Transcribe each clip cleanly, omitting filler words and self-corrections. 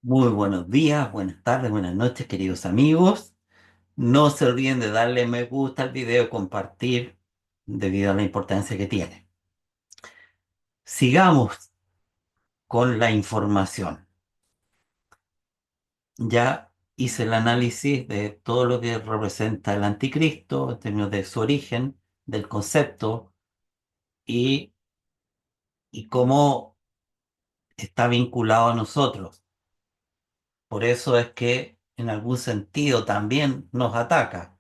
Muy buenos días, buenas tardes, buenas noches, queridos amigos. No se olviden de darle me gusta al video y compartir debido a la importancia que tiene. Sigamos con la información. Ya hice el análisis de todo lo que representa el anticristo en términos de su origen, del concepto y, y cómo está vinculado a nosotros. Por eso es que en algún sentido también nos ataca,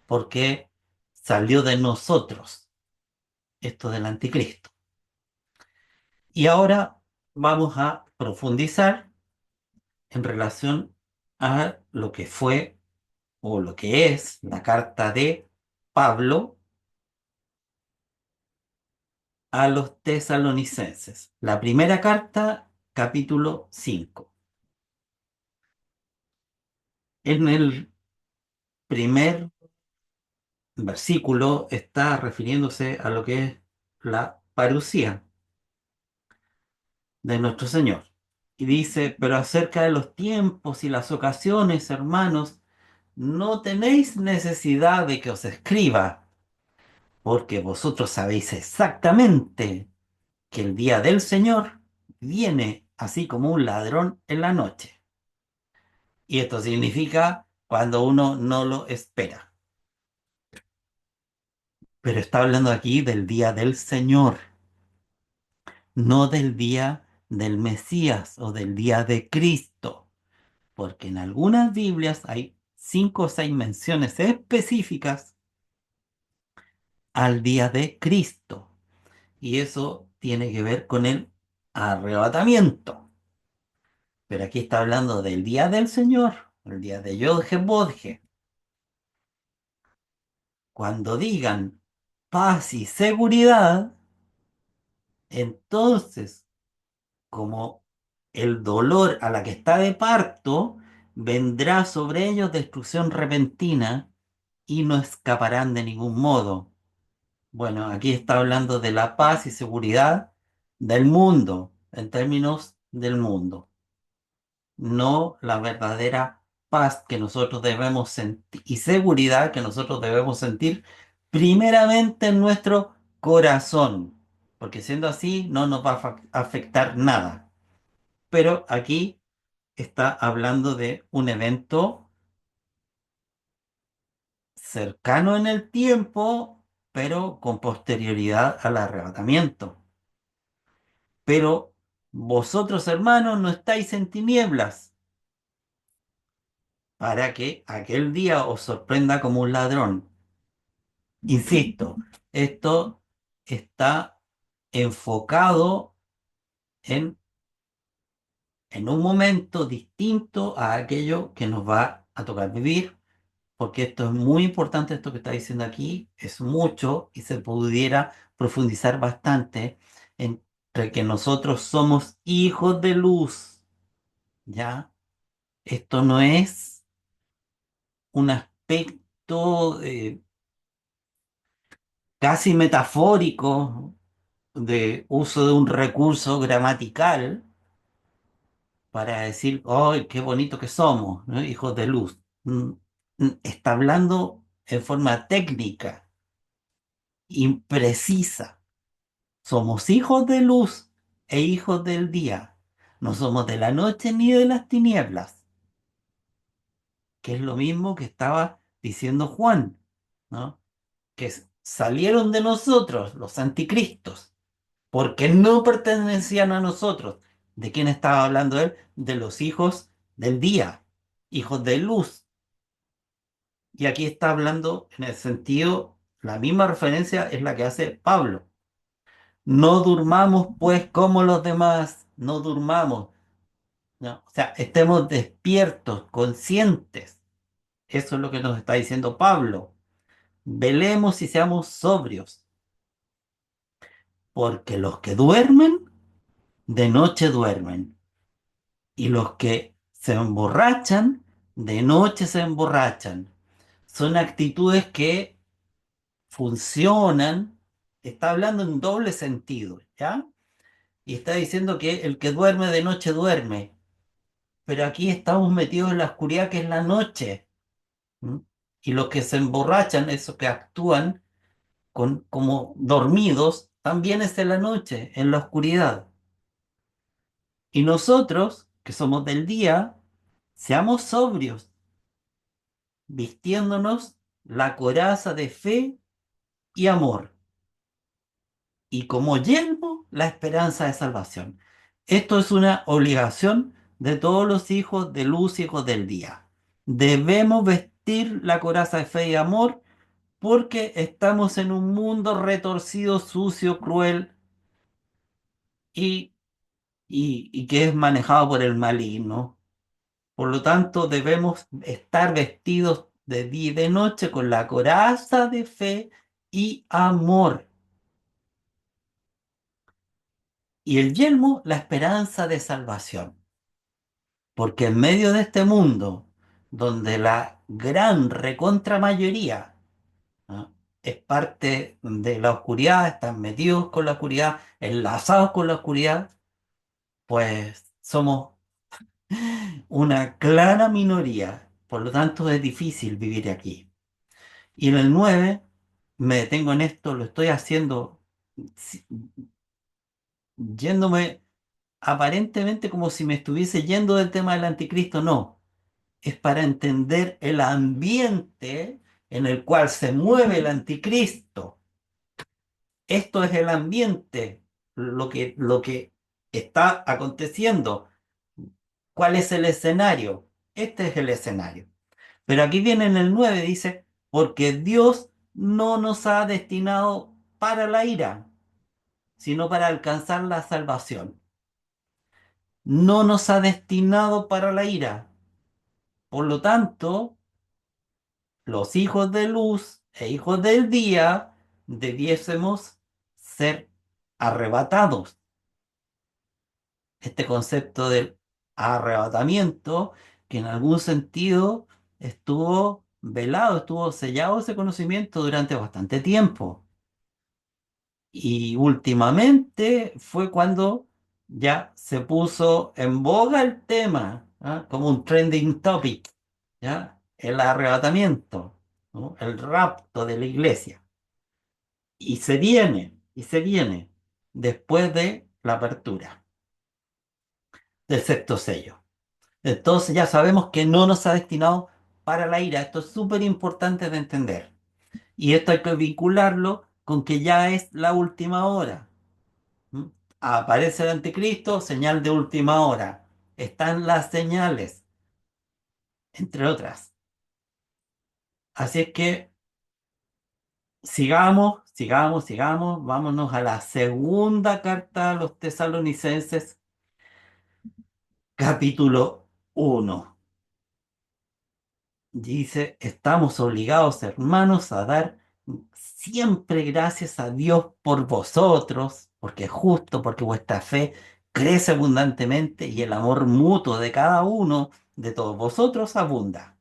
porque salió de nosotros esto del anticristo. Y ahora vamos a profundizar en relación a lo que fue o lo que es la carta de Pablo a los tesalonicenses. La primera carta, capítulo 5. En el primer versículo está refiriéndose a lo que es la parusía de nuestro Señor. Y dice, pero acerca de los tiempos y las ocasiones, hermanos, no tenéis necesidad de que os escriba, porque vosotros sabéis exactamente que el día del Señor viene así como un ladrón en la noche. Y esto significa cuando uno no lo espera. Pero está hablando aquí del día del Señor, no del día del Mesías o del día de Cristo, porque en algunas Biblias hay 5 o 6 menciones específicas al día de Cristo. Y eso tiene que ver con el arrebatamiento. Pero aquí está hablando del día del Señor, el día de Yod Bodge. Cuando digan paz y seguridad, entonces, como el dolor a la que está de parto, vendrá sobre ellos destrucción repentina y no escaparán de ningún modo. Bueno, aquí está hablando de la paz y seguridad del mundo, en términos del mundo, no la verdadera paz que nosotros debemos sentir y seguridad que nosotros debemos sentir primeramente en nuestro corazón, porque siendo así no nos va a afectar nada. Pero aquí está hablando de un evento cercano en el tiempo, pero con posterioridad al arrebatamiento. Pero vosotros, hermanos, no estáis en tinieblas, para que aquel día os sorprenda como un ladrón. Insisto, esto está enfocado en, en un momento distinto a aquello que nos va a tocar vivir, porque esto es muy importante, esto que está diciendo aquí, es mucho y se pudiera profundizar bastante entre que nosotros somos hijos de luz, ¿ya? Esto no es un aspecto casi metafórico de uso de un recurso gramatical para decir, ¡ay, qué bonito que somos, ¿no? Hijos de luz! Está hablando en forma técnica, imprecisa. Somos hijos de luz e hijos del día. No somos de la noche ni de las tinieblas, que es lo mismo que estaba diciendo Juan, ¿no? Que salieron de nosotros los anticristos, porque no pertenecían a nosotros. ¿De quién estaba hablando él? De los hijos del día, hijos de luz. Y aquí está hablando en el sentido, la misma referencia es la que hace Pablo. No durmamos pues como los demás, no durmamos, ¿no? O sea, estemos despiertos, conscientes. Eso es lo que nos está diciendo Pablo. Velemos y seamos sobrios, porque los que duermen, de noche duermen. Y los que se emborrachan, de noche se emborrachan. Son actitudes que funcionan. Está hablando en doble sentido, ¿ya? Y está diciendo que el que duerme de noche duerme, pero aquí estamos metidos en la oscuridad que es la noche. ¿Mm? Y los que se emborrachan, esos que actúan como dormidos, también es en la noche, en la oscuridad. Y nosotros, que somos del día, seamos sobrios, vistiéndonos la coraza de fe y amor, y como yelmo la esperanza de salvación. Esto es una obligación de todos los hijos de luz, hijos del día. Debemos vestir la coraza de fe y amor porque estamos en un mundo retorcido, sucio, cruel y, y que es manejado por el maligno. Por lo tanto, debemos estar vestidos de día y de noche con la coraza de fe y amor. Y el yelmo, la esperanza de salvación. Porque en medio de este mundo, donde la gran recontra mayoría, ¿no?, es parte de la oscuridad, están metidos con la oscuridad, enlazados con la oscuridad, pues somos una clara minoría. Por lo tanto, es difícil vivir aquí. Y en el 9 me detengo en esto, lo estoy haciendo si- yéndome aparentemente como si me estuviese yendo del tema del anticristo. No, es para entender el ambiente en el cual se mueve el anticristo. Esto es el ambiente, lo que está aconteciendo. ¿Cuál es el escenario? Este es el escenario. Pero aquí viene en el 9 dice, porque Dios no nos ha destinado para la ira, sino para alcanzar la salvación. No nos ha destinado para la ira. Por lo tanto, los hijos de luz e hijos del día debiésemos ser arrebatados. Este concepto del arrebatamiento, que en algún sentido estuvo velado, estuvo sellado ese conocimiento durante bastante tiempo. Y últimamente fue cuando ya se puso en boga el tema, ¿ah?, como un trending topic, ¿ya? El arrebatamiento, ¿no?, el rapto de la iglesia. Y se viene después de la apertura del sexto sello. Entonces ya sabemos que no nos ha destinado para la ira. Esto es súper importante de entender. Y esto hay que vincularlo con que ya es la última hora. ¿Mm? Aparece el anticristo, señal de última hora. Están las señales, entre otras. Así es que sigamos, sigamos, sigamos. Vámonos a la segunda carta a los tesalonicenses, capítulo 1. Dice, estamos obligados, hermanos, a dar siempre gracias a Dios por vosotros, porque es justo, porque vuestra fe crece abundantemente y el amor mutuo de cada uno de todos vosotros abunda,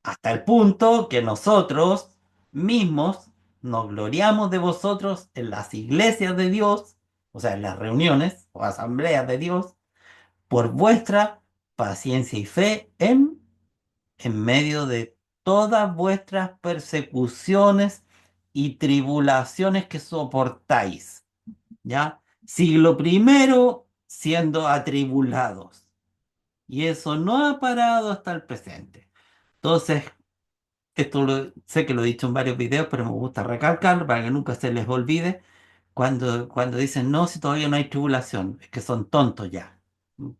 hasta el punto que nosotros mismos nos gloriamos de vosotros en las iglesias de Dios, o sea, en las reuniones o asambleas de Dios, por vuestra paciencia y fe en medio de todas vuestras persecuciones y tribulaciones que soportáis, ¿ya? Siglo primero siendo atribulados. Y eso no ha parado hasta el presente. Entonces, sé que lo he dicho en varios videos, pero me gusta recalcarlo para que nunca se les olvide. Cuando dicen, no, si todavía no hay tribulación, es que son tontos ya.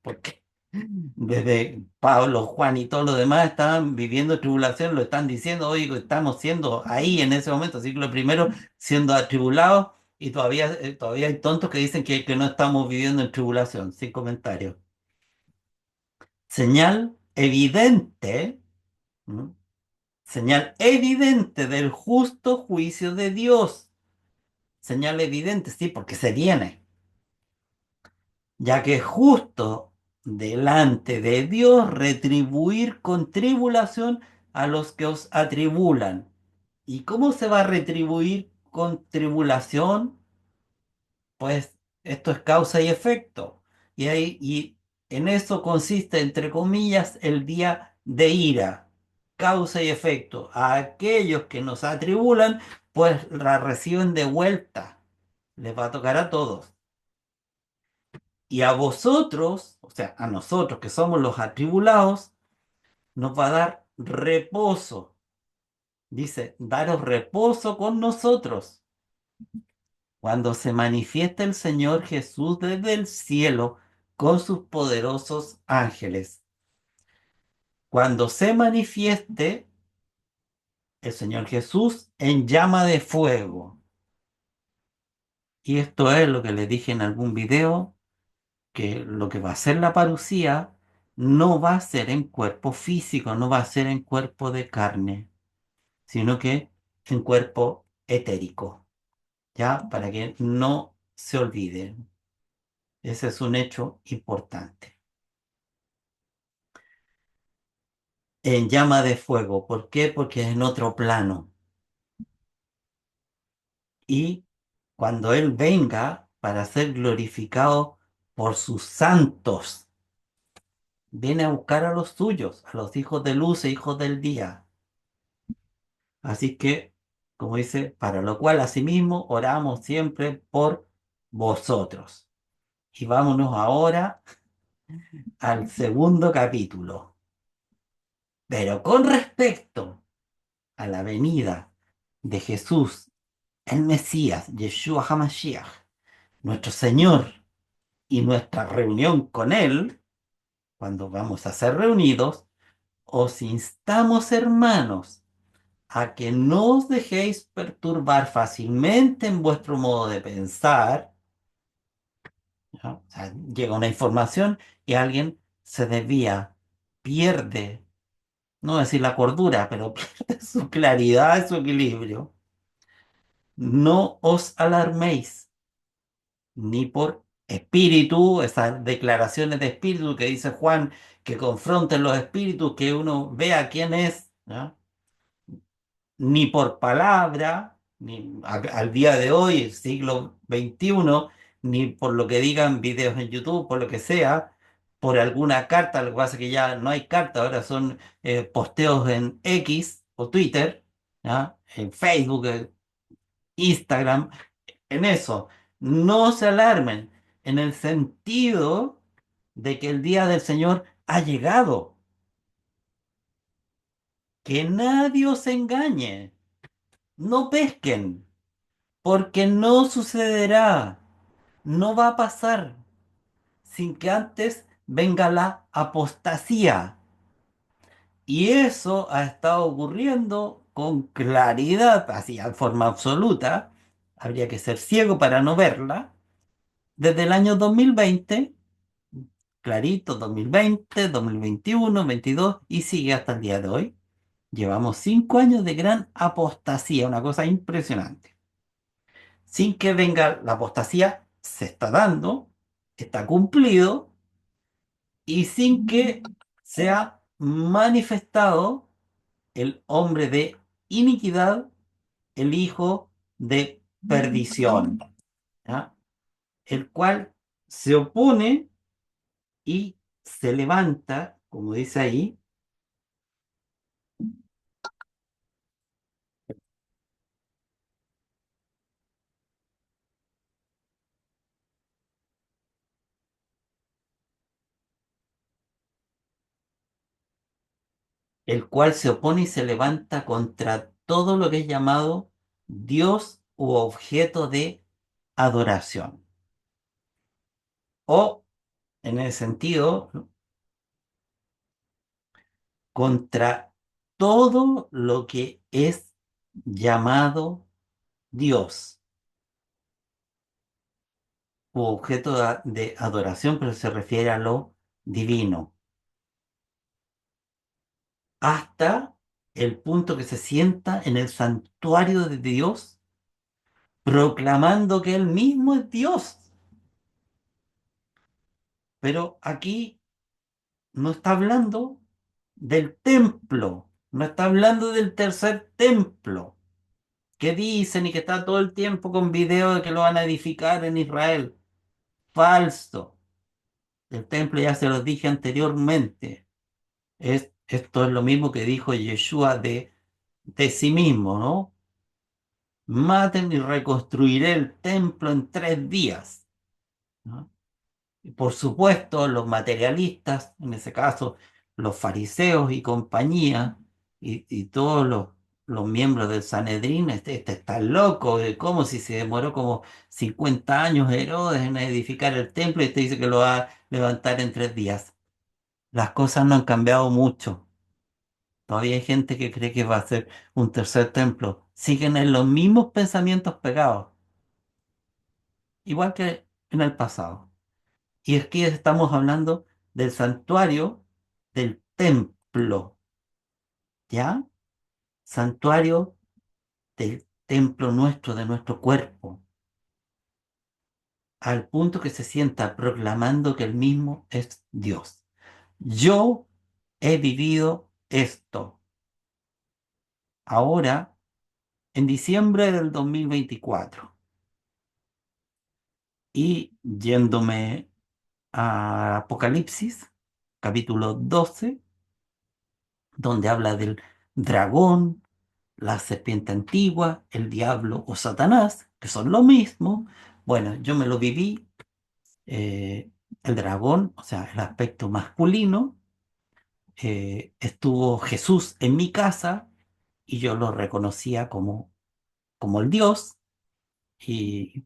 Porque desde Pablo, Juan y todos los demás estaban viviendo tribulación, lo están diciendo, hoy estamos siendo ahí en ese momento, siglo primero, siendo atribulados, y todavía hay tontos que dicen que no estamos viviendo en tribulación, sin comentarios. Señal evidente, ¿m?, señal evidente del justo juicio de Dios. Señal evidente, sí, porque se viene, ya que es justo delante de Dios retribuir con tribulación a los que os atribulan. ¿Y cómo se va a retribuir con tribulación? Pues esto es causa y efecto. Y ahí, En eso consiste, entre comillas, el día de ira, causa y efecto. A aquellos que nos atribulan, pues la reciben de vuelta. Les va a tocar a todos. Y a vosotros, o sea, a nosotros que somos los atribulados, nos va a dar reposo. Dice, daros reposo con nosotros. Cuando se manifieste el Señor Jesús desde el cielo con sus poderosos ángeles. Cuando se manifieste el Señor Jesús en llama de fuego. Y esto es lo que les dije en algún video, que lo que va a ser la parucía no va a ser en cuerpo físico, no va a ser en cuerpo de carne, sino que en cuerpo etérico, ¿ya? Para que no se olviden. Ese es un hecho importante. En llama de fuego, ¿por qué? Porque es en otro plano. Y cuando Él venga para ser glorificado por sus santos, viene a buscar a los suyos, a los hijos de luz e hijos del día. Así que, como dice, para lo cual asimismo oramos siempre por vosotros. Y vámonos ahora al segundo capítulo. Pero con respecto a la venida de Jesús, el Mesías, Yeshua HaMashiach, nuestro Señor, y nuestra reunión con Él, cuando vamos a ser reunidos, os instamos, hermanos, a que no os dejéis perturbar fácilmente en vuestro modo de pensar, ¿no? O sea, llega una información y alguien se desvía, pierde, no voy a decir la cordura, pero pierde su claridad, su equilibrio. No os alarméis, ni por espíritu, esas declaraciones de espíritu que dice Juan, que confronten los espíritus, que uno vea quién es, ¿no? Ni por palabra, ni al día de hoy, siglo XXI, ni por lo que digan videos en YouTube, por lo que sea, por alguna carta. Lo que pasa es que ya no hay carta, ahora son posteos en X o Twitter, ¿ya? En Facebook, Instagram, en eso. No se alarmen, en el sentido de que el día del Señor ha llegado. Que nadie os engañe, no pesquen, porque no sucederá, no va a pasar sin que antes venga la apostasía. Y eso ha estado ocurriendo con claridad, así, en forma absoluta. Habría que ser ciego para no verla. Desde el año 2020, clarito, 2020, 2021, 22 y sigue hasta el día de hoy. Llevamos 5 años de gran apostasía, una cosa impresionante. Sin que venga la apostasía, se está dando, está cumplido y sin que sea manifestado el hombre de iniquidad, el hijo de perdición, ¿ya? El cual se opone y se levanta, como dice ahí, el cual se opone y se levanta contra todo lo que es llamado Dios u objeto de adoración. O, en el sentido, contra todo lo que es llamado Dios u objeto de adoración, pero se refiere a lo divino. Hasta el punto que se sienta en el santuario de Dios, proclamando que Él mismo es Dios. Pero aquí no está hablando del templo, no está hablando del tercer templo, que dicen y que está todo el tiempo con video de que lo van a edificar en Israel. Falso. El templo ya se los dije anteriormente. Esto es lo mismo que dijo Yeshua de sí mismo, ¿no? Maten y reconstruiré el templo en 3 días, ¿no? Y por supuesto, los materialistas, en ese caso, los fariseos y compañía, y todos los miembros del Sanedrín, este está loco, ¿cómo si se demoró como 50 años Herodes en edificar el templo y te dice que lo va a levantar en 3 días? Las cosas no han cambiado mucho. Todavía hay gente que cree que va a ser un tercer templo. Siguen en los mismos pensamientos pegados, igual que en el pasado. Y es que estamos hablando del santuario, del templo, ¿ya? Santuario del templo nuestro, de nuestro cuerpo, al punto que se sienta proclamando que el mismo es Dios. Yo he vivido esto. Ahora, en diciembre del 2024, y yéndome a Apocalipsis, capítulo 12, donde habla del dragón, la serpiente antigua, el diablo o Satanás, que son lo mismo. Bueno, yo me lo viví, el dragón, o sea, el aspecto masculino, estuvo Jesús en mi casa y yo lo reconocía como el Dios. Y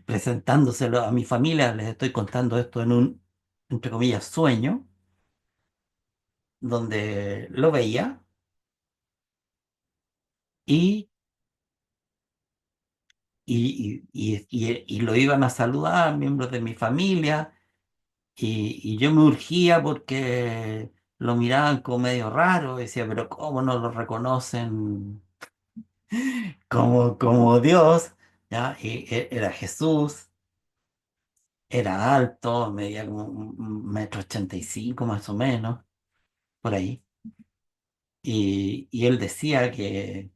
presentándoselo a mi familia, les estoy contando esto en un, entre comillas, sueño, donde lo veía y, y lo iban a saludar miembros de mi familia y yo me urgía porque lo miraban como medio raro, decía, pero ¿cómo no lo reconocen como Dios? ¿Ya? Y era Jesús, era alto, medía como un metro 85 más o menos, por ahí. Y él decía que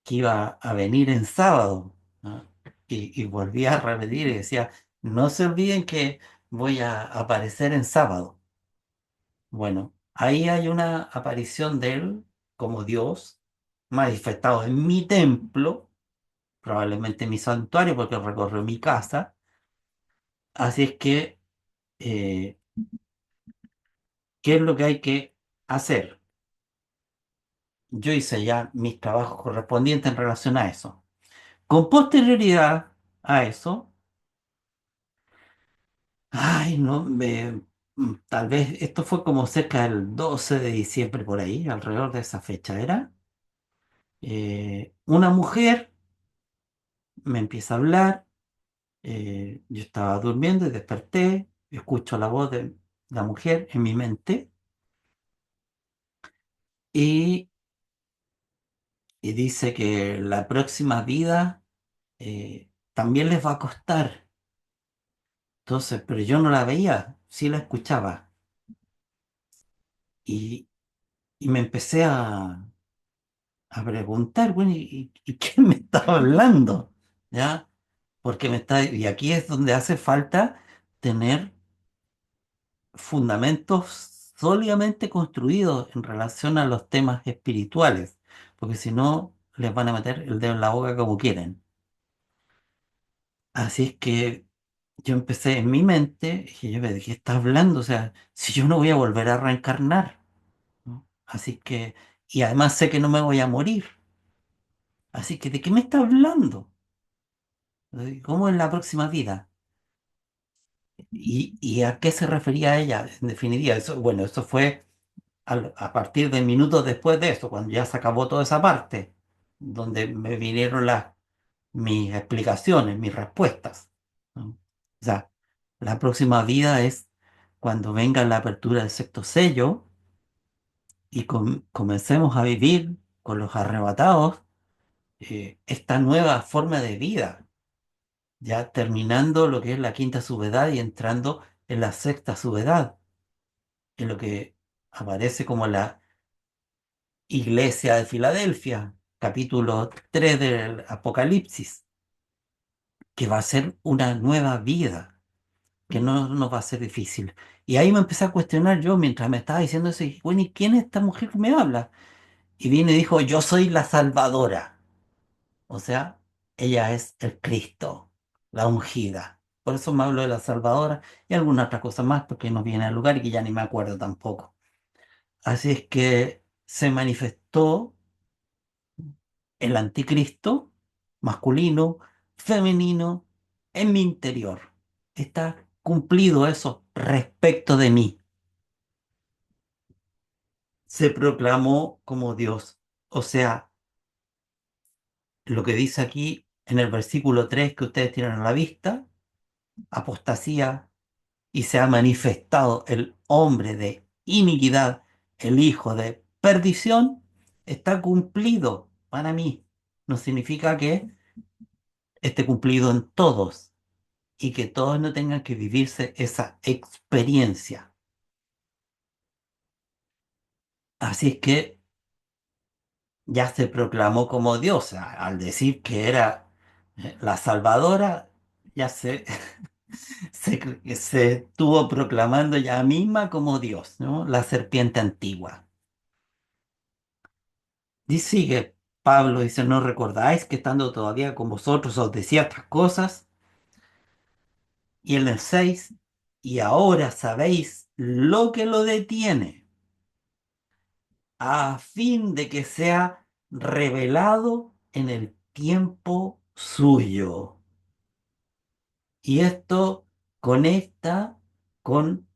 iba a venir en sábado, ¿no? Y volvía a repetir y decía, no se olviden que voy a aparecer en sábado. Bueno, ahí hay una aparición de él como Dios manifestado en mi templo, probablemente en mi santuario, porque recorrió mi casa. Así es que, eh, ¿qué es lo que hay que hacer? Yo hice ya mis trabajos correspondientes en relación a eso. Con posterioridad a eso, ay, no, tal vez esto fue como cerca del 12 de diciembre por ahí, alrededor de esa fecha era. Una mujer me empieza a hablar, yo estaba durmiendo y desperté, escucho la voz de la mujer en mi mente y, y dice que la próxima vida también les va a costar. Entonces, pero yo no la veía, sí la escuchaba y, y me empecé a preguntar, bueno, ¿y quién me está hablando? ¿Ya? Porque y aquí es donde hace falta tener fundamentos sólidamente construidos en relación a los temas espirituales, porque si no, les van a meter el dedo en la boca como quieren. Así es que yo empecé en mi mente, dije, yo, ¿de qué está hablando? O sea, si yo no voy a volver a reencarnar, ¿no? Así que, y además sé que no me voy a morir, así que ¿de qué me está hablando? ¿Cómo en la próxima vida? Y a qué se refería ella? En definitiva, eso, bueno, eso fue a partir de minutos después de eso, cuando ya se acabó toda esa parte, donde me vinieron mis explicaciones, mis respuestas, ¿no? O sea, la próxima vida es cuando venga la apertura del sexto sello y comencemos a vivir con los arrebatados esta nueva forma de vida, ya terminando lo que es la quinta subedad y entrando en la sexta subedad, en lo que aparece como la Iglesia de Filadelfia, capítulo 3 del Apocalipsis, que va a ser una nueva vida. que no nos va a ser difícil. Y ahí me empecé a cuestionar yo mientras me estaba diciendo eso, y dije, bueno, ¿y quién es esta mujer que me habla? Y vino y dijo, yo soy la Salvadora. O sea, ella es el Cristo, la ungida. Por eso me hablo de la Salvadora y alguna otra cosa más, porque no viene al lugar y que ya ni me acuerdo tampoco. Así es que se manifestó el anticristo, masculino, femenino, en mi interior. Está cumplido eso respecto de mí. Se proclamó como Dios. O sea, lo que dice aquí en el versículo 3 que ustedes tienen a la vista, apostasía, y se ha manifestado el hombre de iniquidad, el hijo de perdición, está cumplido para mí. No significa que esté cumplido en todos y que todos no tengan que vivirse esa experiencia. Así es que ya se proclamó como diosa, al decir que era la salvadora, ya se estuvo proclamando ya misma como Dios, ¿no? La serpiente antigua. Sigue Pablo, dice, ¿no recordáis que estando todavía con vosotros os decía estas cosas? Y en el 6 y ahora sabéis lo que lo detiene, a fin de que sea revelado en el tiempo suyo. Y esto conecta con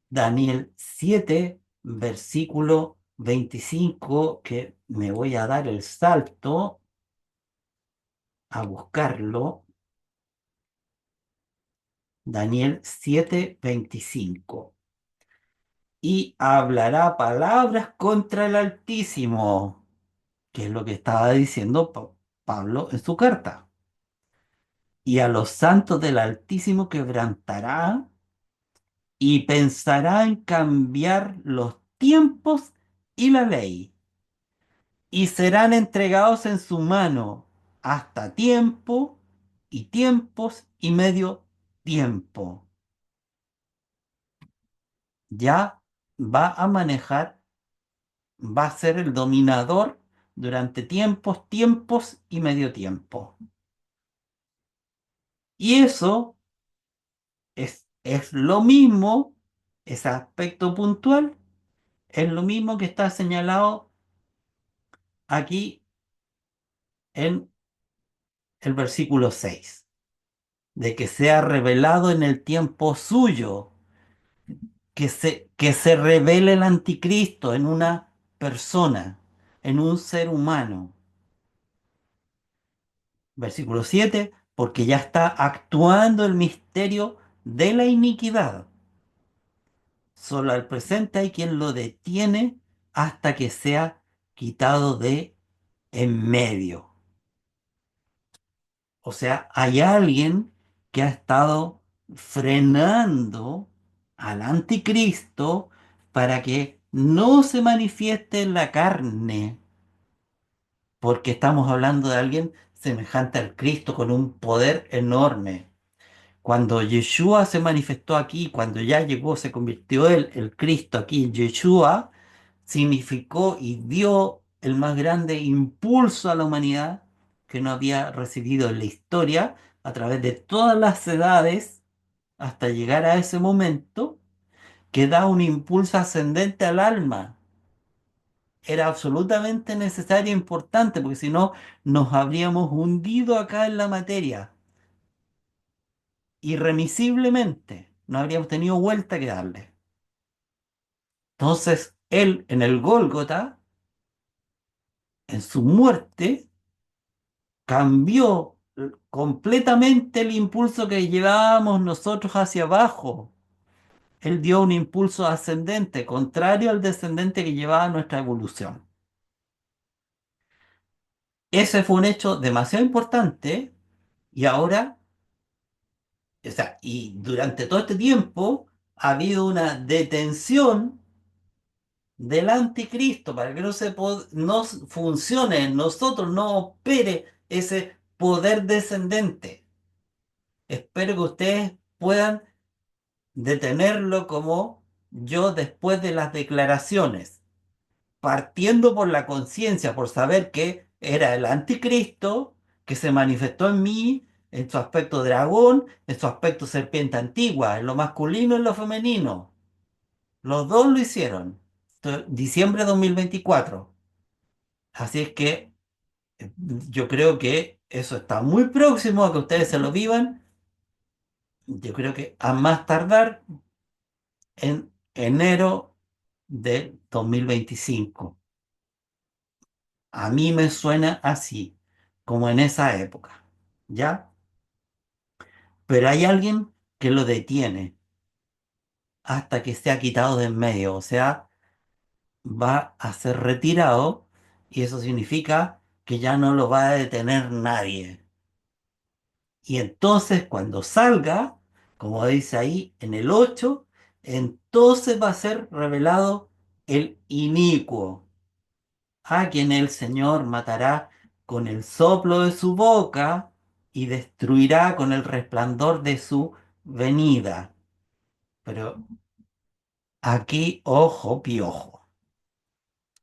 Daniel 7 versículo 25, que me voy a dar el salto a buscarlo. Daniel 7:25. Y hablará palabras contra el Altísimo, que es lo que estaba diciendo Pablo en su carta. Y a los santos del Altísimo quebrantará y pensará en cambiar los tiempos y la ley, y serán entregados en su mano hasta tiempo y tiempos y medio tiempo. Ya va a manejar, va a ser el dominador durante tiempos, tiempos y medio tiempo. Y eso es lo mismo, ese aspecto puntual, es lo mismo que está señalado aquí en el versículo 6 de que sea revelado en el tiempo suyo, que se revele el anticristo en una persona, en un ser humano. Versículo 7 porque ya está actuando el misterio de la iniquidad. Solo al presente hay quien lo detiene hasta que sea quitado de en medio. O sea, hay alguien que ha estado frenando al anticristo para que no se manifieste en la carne, porque estamos hablando de alguien semejante al Cristo con un poder enorme. Cuando Yeshua se manifestó aquí, cuando ya llegó, se convirtió él, el Cristo aquí, Yeshua, significó y dio el más grande impulso a la humanidad que no había recibido en la historia a través de todas las edades hasta llegar a ese momento que da un impulso ascendente al alma. Era absolutamente necesario e importante porque si no nos habríamos hundido acá en la materia irremisiblemente. No habríamos tenido vuelta que darle. Entonces, él en el Gólgota, en su muerte, cambió completamente el impulso que llevábamos nosotros hacia abajo. Él dio un impulso ascendente, contrario al descendente que llevaba nuestra evolución. Ese fue un hecho demasiado importante y ahora, o sea, y durante todo este tiempo ha habido una detención del anticristo para que no funcione en nosotros, no opere ese poder descendente. Espero que ustedes puedan de tenerlo como yo después de las declaraciones, partiendo por la conciencia, por saber que era el anticristo que se manifestó en mí, en su aspecto dragón, en su aspecto serpiente antigua, en lo masculino y en lo femenino. Los dos lo hicieron. Diciembre de 2024. Así es que yo creo que eso está muy próximo a que ustedes se lo vivan. Yo creo que a más tardar en enero de 2025. A mí me suena así, como en esa época, ¿ya? Pero hay alguien que lo detiene hasta que sea quitado de en medio, o sea, va a ser retirado y eso significa que ya no lo va a detener nadie. Y entonces cuando salga, como dice ahí en el 8, entonces va a ser revelado el inicuo, a quien el Señor matará con el soplo de su boca y destruirá con el resplandor de su venida. Pero aquí, ojo, piojo.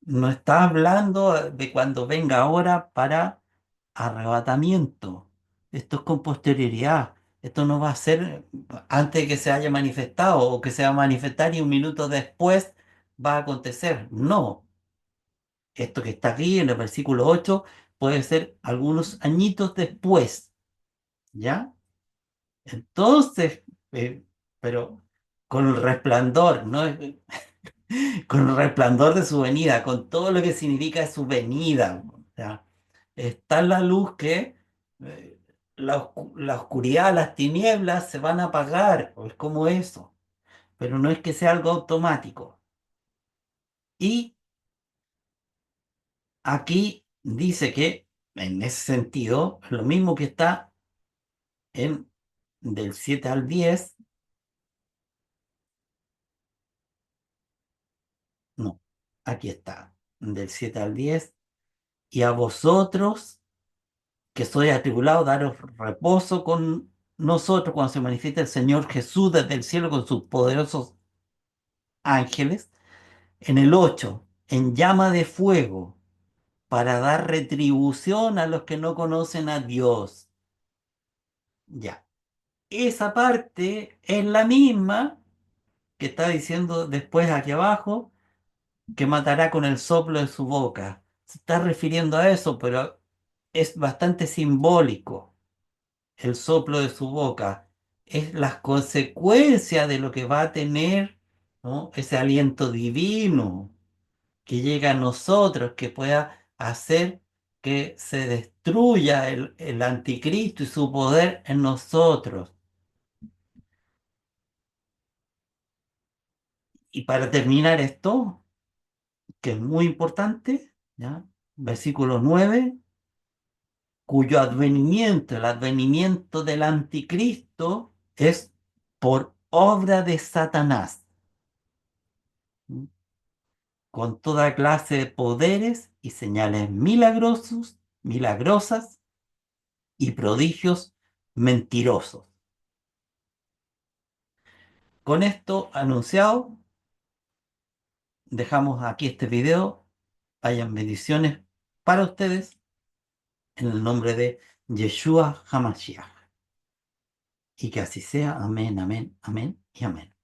No está hablando de cuando venga ahora para arrebatamiento. Esto es con posterioridad. Esto no va a ser antes de que se haya manifestado o que se va a manifestar y un minuto después va a acontecer. No. Esto que está aquí en el versículo 8 puede ser algunos añitos después, ¿ya? Entonces, eh, pero con el resplandor, ¿no? Con el resplandor de su venida, con todo lo que significa su venida, ¿ya? Está la luz que la oscuridad, las tinieblas se van a apagar, es como eso, pero no es que sea algo automático. Y aquí dice que, en ese sentido, lo mismo que está en del 7 al 10, no, aquí está, del 7 al 10, y a vosotros que sois atribulados, daros reposo con nosotros cuando se manifieste el Señor Jesús desde el cielo con sus poderosos ángeles. En el 8 en llama de fuego, para dar retribución a los que no conocen a Dios. Ya, esa parte es la misma que está diciendo después aquí abajo, que matará con el soplo de su boca. Se está refiriendo a eso, pero es bastante simbólico. El soplo de su boca es las consecuencias de lo que va a tener, ¿no? Ese aliento divino que llega a nosotros, que pueda hacer que se destruya el anticristo y su poder en nosotros. Y para terminar esto, que es muy importante, ¿ya? Versículo 9, cuyo advenimiento, el advenimiento del anticristo, es por obra de Satanás, ¿m? Con toda clase de poderes y señales milagrosas y prodigios mentirosos. Con esto anunciado, dejamos aquí este video. Hayan bendiciones para ustedes en el nombre de Yeshua HaMashiach. Y que así sea. Amén, amén, amén y amén.